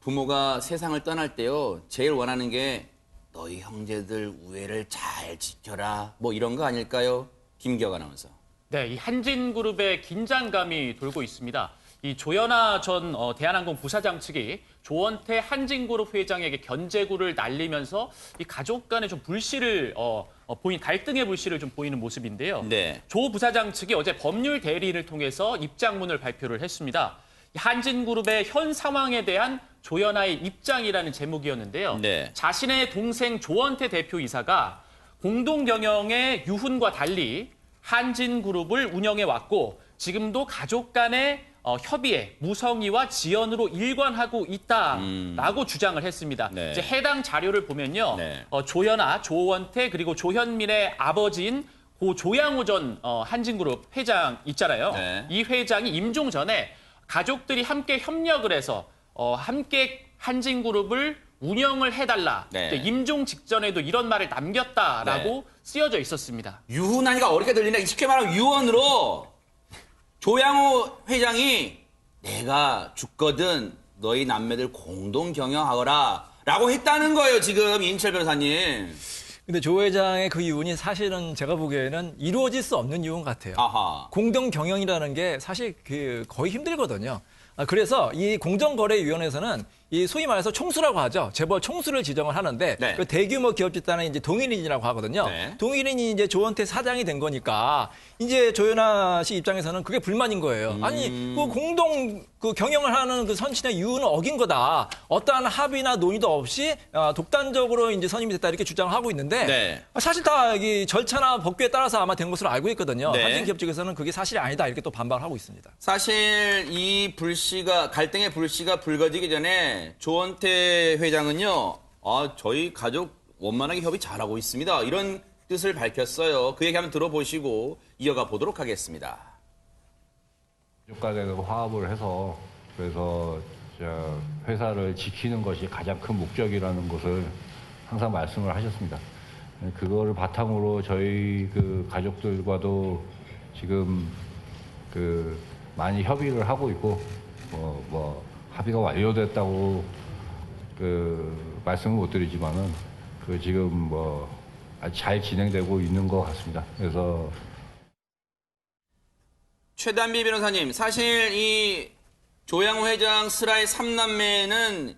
부모가 세상을 떠날 때요, 제일 원하는 게 너희 형제들 우애를 잘 지켜라. 뭐 이런 거 아닐까요? 김기혁 아나운서. 네, 이 한진그룹의 긴장감이 돌고 있습니다. 이 조현아 전 대한항공 부사장 측이 조원태 한진그룹 회장에게 견제구를 날리면서 이 가족 간의 좀 불씨를 갈등의 불씨를 좀 보이는 모습인데요. 네. 조 부사장 측이 어제 법률 대리인을 통해서 입장문을 발표를 했습니다. 한진그룹의 현 상황에 대한 조현아의 입장이라는 제목이었는데요. 네. 자신의 동생 조원태 대표이사가 공동 경영의 유훈과 달리 한진그룹을 운영해 왔고 지금도 가족 간의 협의에 무성의와 지연으로 일관하고 있다라고 주장을 했습니다. 네. 이제 해당 자료를 보면요, 네. 조현아, 조원태 그리고 조현민의 아버지인 고 조양호 전 한진그룹 회장 있잖아요. 네. 이 회장이 임종 전에 가족들이 함께 협력을 해서 함께 한진그룹을 운영을 해달라. 네. 임종 직전에도 이런 말을 남겼다라고 쓰여져 있었습니다. 유훈하니까 어렵게 들리네. 쉽게 말하면 유언으로 조양호 회장이 내가 죽거든 너희 남매들 공동 경영하거라 라고 했다는 거예요, 지금 이인철 변호사님. 근데 조 회장의 그 이혼이 사실은 제가 보기에는 이루어질 수 없는 이혼 같아요. 아하. 공동 경영이라는 게 사실 거의 힘들거든요. 그래서 이 공정거래위원회에서는 이 소위 말해서 총수라고 하죠. 재벌 총수를 지정을 하는데 네. 그 대규모 기업 집단은 이제 동일인이라고 하거든요. 네. 동일인이 이제 조원태 사장이 된 거니까 이제 조현아 씨 입장에서는 그게 불만인 거예요. 아니 그 공동 그 경영을 하는 그 선신의 이유는 어긴 거다. 어떠한 합의나 논의도 없이 독단적으로 이제 선임이 됐다 이렇게 주장을 하고 있는데 네. 사실 다 이 절차나 법규에 따라서 아마 된 것으로 알고 있거든요. 네. 한진 기업 측에서는 그게 사실이 아니다 이렇게 또 반발을 하고 있습니다. 사실 이 갈등의 불씨가 불거지기 전에 조원태 회장은요, 저희 가족 원만하게 협의 잘하고 있습니다. 이런 뜻을 밝혔어요. 그 얘기 한번 들어보시고 이어가 보도록 하겠습니다. 가족 간에 화합을 해서 그래서 회사를 지키는 것이 가장 큰 목적이라는 것을 항상 말씀을 하셨습니다. 그거를 바탕으로 저희 그 가족들과도 지금 많이 협의를 하고 있고 합의가 완료됐다고 말씀을 못 드리지만은 지금 아주 잘 진행되고 있는 것 같습니다. 그래서 최단비 변호사님, 사실 이 조양호 회장 슬하의 3남매는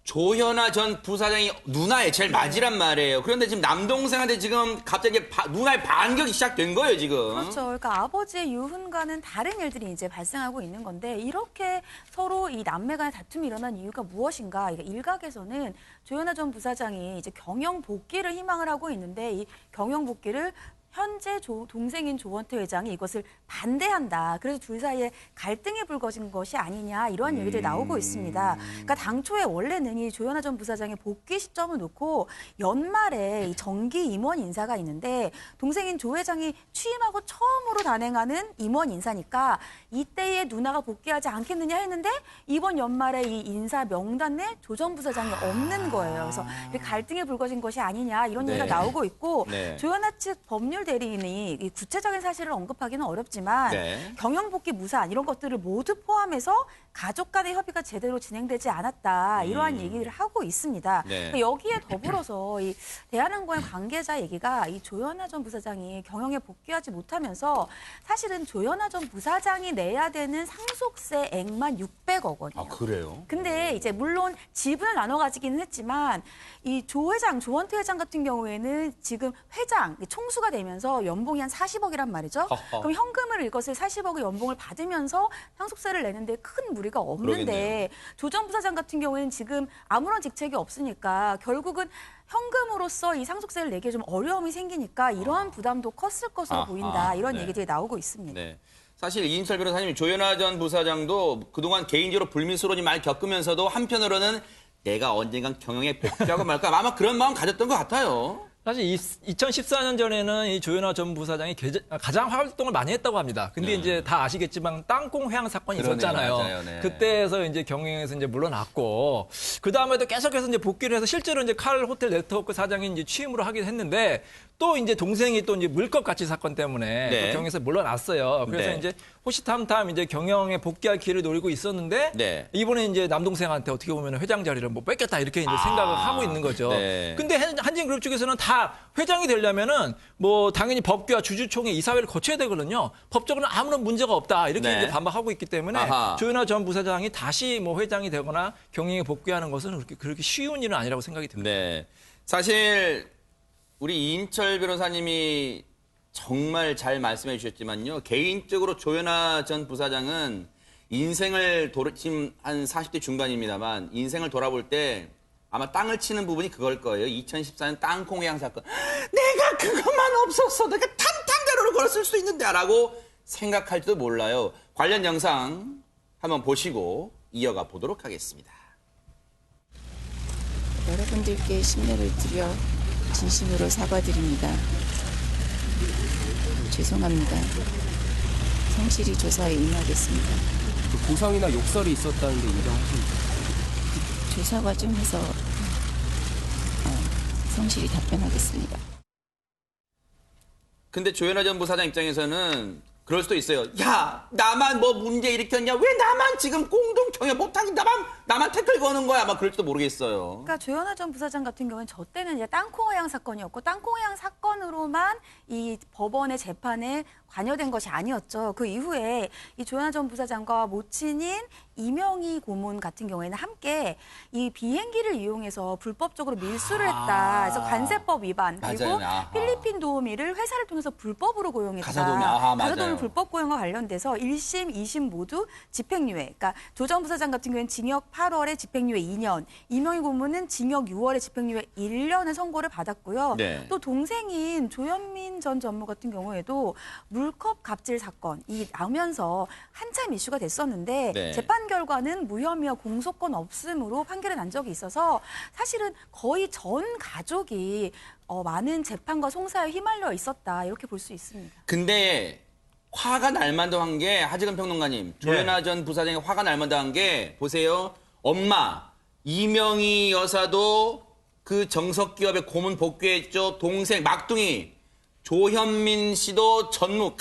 조현아 전 부사장이 누나의 제일 맞이란 말이에요. 그런데 지금 남동생한테 지금 갑자기 누나의 반격이 시작된 거예요, 지금. 그렇죠. 그러니까 아버지의 유훈과는 다른 일들이 이제 발생하고 있는 건데 이렇게 서로 이 남매 간의 다툼이 일어난 이유가 무엇인가? 일각에서는 조현아 전 부사장이 이제 경영 복귀를 희망을 하고 있는데 이 경영 복귀를 현재 동생인 조원태 회장이 이것을 반대한다. 그래서 둘 사이에 갈등이 불거진 것이 아니냐 이런 얘기들이 나오고 있습니다. 그러니까 당초에 원래는 이 조현아 전 부사장의 복귀 시점을 놓고 연말에 이 정기 임원 인사가 있는데 동생인 조 회장이 취임하고 처음으로 단행하는 임원 인사니까 이때에 누나가 복귀하지 않겠느냐 했는데 이번 연말에 이 인사 명단 내 조 전 부사장이 없는 거예요. 그래서 갈등이 불거진 것이 아니냐 이런 얘기가 나오고 있고 조현아 측 법률 대리인이 이 구체적인 사실을 언급하기는 어렵지만 경영 복귀 무산 이런 것들을 모두 포함해서 가족 간의 협의가 제대로 진행되지 않았다 이러한 얘기를 하고 있습니다. 여기에 더불어서 이 대한항공의 관계자 얘기가 이 조현아 전 부사장이 경영에 복귀하지 못하면서 사실은 조현아 전 부사장이 내야 되는 상속세액만 600억 원이에요. 아, 그래요? 근데 이제 물론 지분을 나눠 가지기는 했지만 이 조원태 회장 같은 경우에는 지금 회장 총수가 되면서 연봉이 한 40억이란 말이죠. 그럼 현금을 이것을 40억의 연봉을 받으면서 상속세를 내는데 큰 무리가 없는데 조 전 부사장 같은 경우에는 지금 아무런 직책이 없으니까 결국은 현금으로서 이 상속세를 내기에 좀 어려움이 생기니까 이러한 부담도 컸을 것으로 보인다. 이런 얘기들이 나오고 있습니다. 네. 사실 이인철 변호사님, 조현아 전 부사장도 그동안 개인적으로 불미스러운 일 많이 겪으면서도 한편으로는 내가 언젠간 경영에 복귀하고 말까 아마 그런 마음 가졌던 것 같아요. 사실 2014년 전에는 이 조현아 전 부사장이 가장 활동을 많이 했다고 합니다. 근데 이제 다 아시겠지만 땅콩 회항 사건이 그러네요. 있었잖아요. 맞아요. 네. 그때에서 이제 경영에서 이제 물러났고, 그 다음에도 계속해서 이제 복귀를 해서 실제로 이제 칼 호텔 네트워크 사장이 이제 취임으로 하긴 했는데, 또 이제 동생이 또 이제 물컵 가치 사건 때문에 네. 또 경영에서 물러났어요. 그래서 네. 이제 호시탐탐 이제 경영에 복귀할 기회를 노리고 있었는데, 네. 이번에 이제 남동생한테 어떻게 보면 회장 자리를 뭐 뺏겼다 이렇게 이제 생각을 하고 있는 거죠. 네. 근데 한진그룹 측에서는 다 회장이 되려면은 뭐 당연히 법규와 주주총회 이사회를 거쳐야 되거든요. 법적으로는 아무런 문제가 없다 이렇게 네. 이제 반박하고 있기 때문에 아하. 조현아 전 부사장이 다시 뭐 회장이 되거나 경영에 복귀하는 것은 그렇게 쉬운 일은 아니라고 생각이 듭니다. 네. 사실 우리 이인철 변호사님이 정말 잘 말씀해 주셨지만요. 개인적으로 조현아 전 부사장은 인생을 지금 한 40대 중반입니다만 인생을 돌아볼 때 아마 땅을 치는 부분이 그걸 거예요. 2014년 땅콩 회항 사건. 내가 그것만 없었어. 내가 탄탄대로를 걸었을 수 있는데 라고 생각할지도 몰라요. 관련 영상 한번 보시고 이어가 보도록 하겠습니다. 여러분들께 신뢰를 드려 진심으로 사과드립니다. 죄송합니다. 성실히 조사에 임하겠습니다. 보상이나 욕설이 있었다는데 인정하십니까? 조사 과정에서 성실히 답변하겠습니다. 근데 조현아 전 부사장 입장에서는 그럴 수도 있어요. 야, 나만 뭐 문제 일으켰냐? 왜 나만 지금 공동 경영 못하니? 나만 태클 거는 거야? 아마 그럴지도 모르겠어요. 그러니까 조현아 전 부사장 같은 경우는 저 때는 이제 땅콩 회항 사건이었고 땅콩 회항 사건으로만 이 법원의 재판에 관여된 것이 아니었죠. 그 이후에 이 조현아 전 부사장과 모친인 이명희 고문 같은 경우에는 함께 이 비행기를 이용해서 불법적으로 밀수를 했다. 그래서 관세법 위반 그리고 맞아요. 아하. 필리핀 도우미를 회사를 통해서 불법으로 고용했다. 가사도우미. 아하, 맞아요. 가사도우미 불법 고용과 관련돼서 1심, 2심 모두 집행유예. 그러니까 조 전 부사장 같은 경우에는 징역 8월에 집행유예 2년, 이명희 고문은 징역 6월에 집행유예 1년의 선고를 받았고요. 네. 또 동생인 조현민 전 전무 같은 경우에도 물컵 갑질 사건이 나오면서 한참 이슈가 됐었는데 네. 재판 결과는 무혐의와 공소권 없음으로 판결이 난 적이 있어서 사실은 거의 전 가족이 많은 재판과 송사에 휘말려 있었다 이렇게 볼 수 있습니다. 근데 화가 날 만도 한 게 하지근 평론가님, 조현아 전 부사장이 화가 날 만도 한 게 보세요. 엄마, 이명희 여사도 그 정석기업의 고문 복귀했죠. 동생 막둥이 조현민 씨도 전무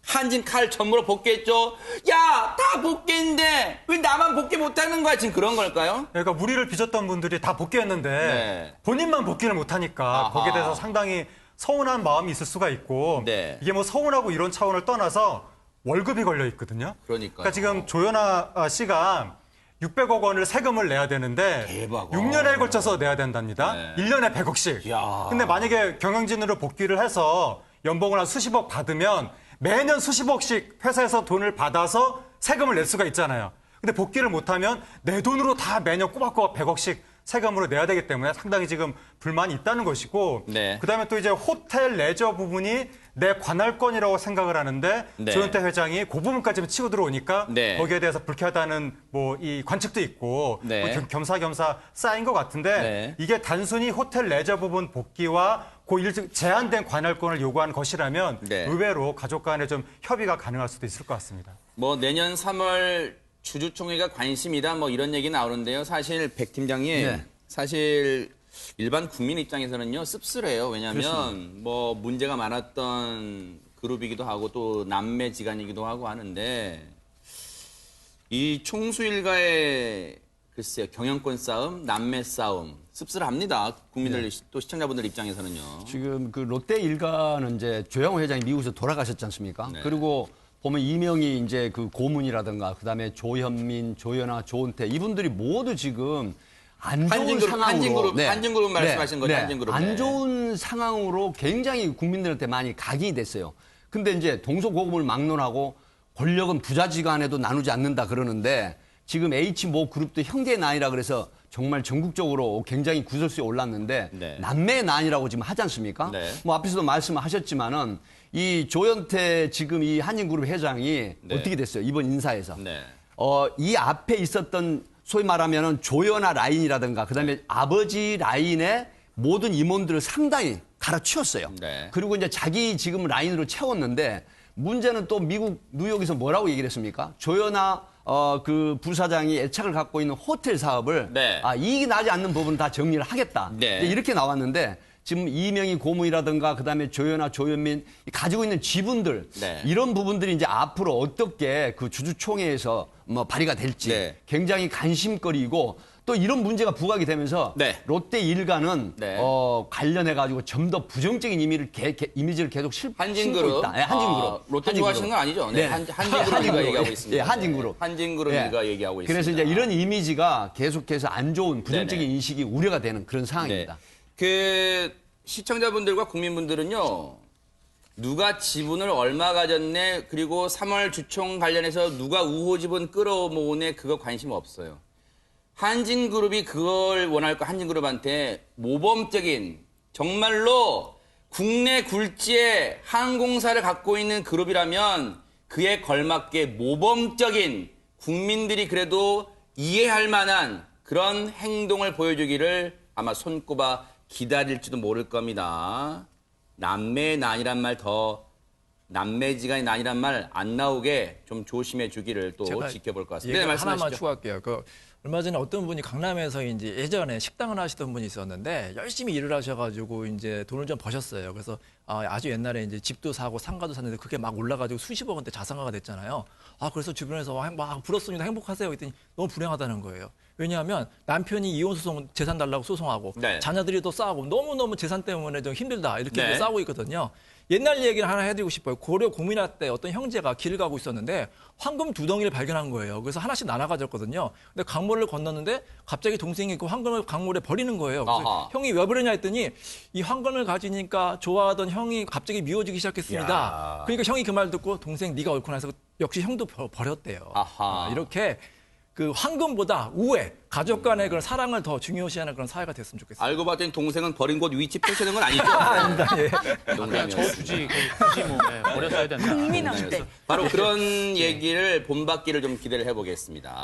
한진 칼 전무로 복귀했죠. 야, 다 복귀했는데 왜 나만 복귀 못하는 거야? 지금 그런 걸까요? 그러니까 무리를 빚었던 분들이 다 복귀했는데 네. 본인만 복귀를 못하니까 아하. 거기에 대해서 상당히 서운한 마음이 있을 수가 있고 네. 이게 뭐 서운하고 이런 차원을 떠나서 월급이 걸려 있거든요. 그러니까요. 지금 조현아 씨가 600억 원을 세금을 내야 되는데 대박. 6년에 걸쳐서 내야 된답니다. 네. 1년에 100억씩. 이야. 근데 만약에 경영진으로 복귀를 해서 연봉을 한 수십억 받으면 매년 수십억씩 회사에서 돈을 받아서 세금을 낼 수가 있잖아요. 근데 복귀를 못하면 내 돈으로 다 매년 꼬박꼬박 100억씩 세금으로 내야 되기 때문에 상당히 지금 불만이 있다는 것이고 네. 그다음에 또 이제 호텔 레저 부분이 내 관할권이라고 생각을 하는데 네. 조현태 회장이 그 부분까지 치고 들어오니까 네. 거기에 대해서 불쾌하다는 뭐 이 관측도 있고 네. 뭐 겸사겸사 쌓인 것 같은데 네. 이게 단순히 호텔 레저 부분 복귀와 제한된 관할권을 요구한 것이라면 네. 의외로 가족 간에 좀 협의가 가능할 수도 있을 것 같습니다. 뭐 내년 3월 주주총회가 관심이다 뭐 이런 얘기 나오는데요. 사실 백 팀장님 사실 일반 국민 입장에서는요 씁쓸해요. 왜냐하면 뭐 문제가 많았던 그룹이기도 하고 또 남매지간이기도 하고 하는데 이 총수일가의 글쎄요 경영권 싸움, 남매 싸움 씁쓸합니다. 국민들 또 시청자분들 입장에서는요. 지금 그 롯데 일가는 이제 조양호 회장이 미국에서 돌아가셨지 않습니까? 네. 그리고 보면 이명희 이제 그 고문이라든가 그다음에 조현민, 조현아, 조은태 이분들이 모두 지금 안 좋은 한진그룹, 상황으로 한진그룹 말씀하신 거죠, 한진그룹. 안 네. 좋은 상황으로 굉장히 국민들한테 많이 각인이 됐어요. 근데 이제 동서고금을 막론하고 권력은 부자지간에도 나누지 않는다 그러는데 지금 H 모 그룹도 형제 난이라 그래서 정말 전국적으로 굉장히 구설수에 올랐는데 네. 남매 난이라고 지금 하지 않습니까? 네. 뭐 앞에서도 말씀하셨지만은 이 조현태 지금 이 한진그룹 회장이 네. 어떻게 됐어요? 이번 인사에서. 네. 이 앞에 있었던 소위 말하면은 조현아 라인이라든가 그다음에 아버지 라인의 모든 임원들을 상당히 갈아치웠어요. 네. 그리고 이제 자기 지금 라인으로 채웠는데 문제는 또 미국 뉴욕에서 뭐라고 얘기를 했습니까? 조현아 그 부사장이 애착을 갖고 있는 호텔 사업을 네. 이익이 나지 않는 부분은 다 정리를 하겠다. 네. 이제 이렇게 나왔는데 지금 이명희 고문이라든가 그다음에 조현아, 조현민 가지고 있는 지분들 네. 이런 부분들이 이제 앞으로 어떻게 그 주주총회에서 뭐 발의가 될지 네. 굉장히 관심거리이고 또 이런 문제가 부각이 되면서 네. 롯데 일가는 네. 관련해 가지고 좀 더 부정적인 이미지를 계속 심고 한진그룹. 있다. 네, 한진그룹. 롯데 한진그룹. 좋아하시는 건 아니죠? 네. 네. 한진그룹 얘기하고 있습니다. 예, 한진그룹. 한진그룹 예. 일가 얘기하고 있습니다. 그래서 이제 이런 이미지가 계속해서 안 좋은 부정적인 네네. 인식이 우려가 되는 그런 네. 상황입니다. 그 시청자분들과 국민분들은요. 누가 지분을 얼마 가졌네, 그리고 3월 주총 관련해서 누가 우호 지분 끌어모으네, 그거 관심 없어요. 한진그룹이 그걸 원할 거 한진그룹한테 모범적인 정말로 국내 굴지의 항공사를 갖고 있는 그룹이라면 그에 걸맞게 모범적인 국민들이 그래도 이해할 만한 그런 행동을 보여주기를 아마 손꼽아 기다릴지도 모를 겁니다. 남매의 난이란 말 남매지간의 난이란 말 안 나오게 좀 조심해 주기를 또 제가 지켜볼 것 같습니다. 네, 얘기 하나만 말씀하시죠. 추가할게요. 얼마 전에 어떤 분이 강남에서 이제 예전에 식당을 하시던 분이 있었는데 열심히 일을 하셔가지고 이제 돈을 좀 버셨어요. 그래서 아주 옛날에 이제 집도 사고 상가도 샀는데 그게 막 올라가지고 수십억 원대 자산가가 됐잖아요. 그래서 주변에서 막 부럽습니다. 행복하세요. 그랬더니 너무 불행하다는 거예요. 왜냐하면 남편이 이혼 소송 재산 달라고 소송하고 네. 자녀들이 또 싸우고 너무너무 재산 때문에 좀 힘들다 이렇게 네. 싸우고 있거든요. 옛날 얘기를 하나 해드리고 싶어요. 고려 고민화 때 어떤 형제가 길을 가고 있었는데 황금 2덩이를 발견한 거예요. 그래서 하나씩 나눠 가졌거든요. 근데 강물을 건넜는데 갑자기 동생이 그 황금을 강물에 버리는 거예요. 그래서 아하. 형이 왜 버리냐 했더니 이 황금을 가지니까 좋아하던 형이 갑자기 미워지기 시작했습니다. 야. 그러니까 형이 그 말 듣고 동생 네가 옳구나 해서 역시 형도 버렸대요. 아하. 이렇게 그 황금보다 우애, 가족 간의 그런 사랑을 더 중요시하는 그런 사회가 됐으면 좋겠어요. 알고 봤더니 동생은 버린 곳 위치 표시하는 건 아니죠? 그냥 저 주지 굳이 뭐 버렸어야 된다. 국민한테. 바로 그런 얘기를 본받기를 좀 기대를 해보겠습니다.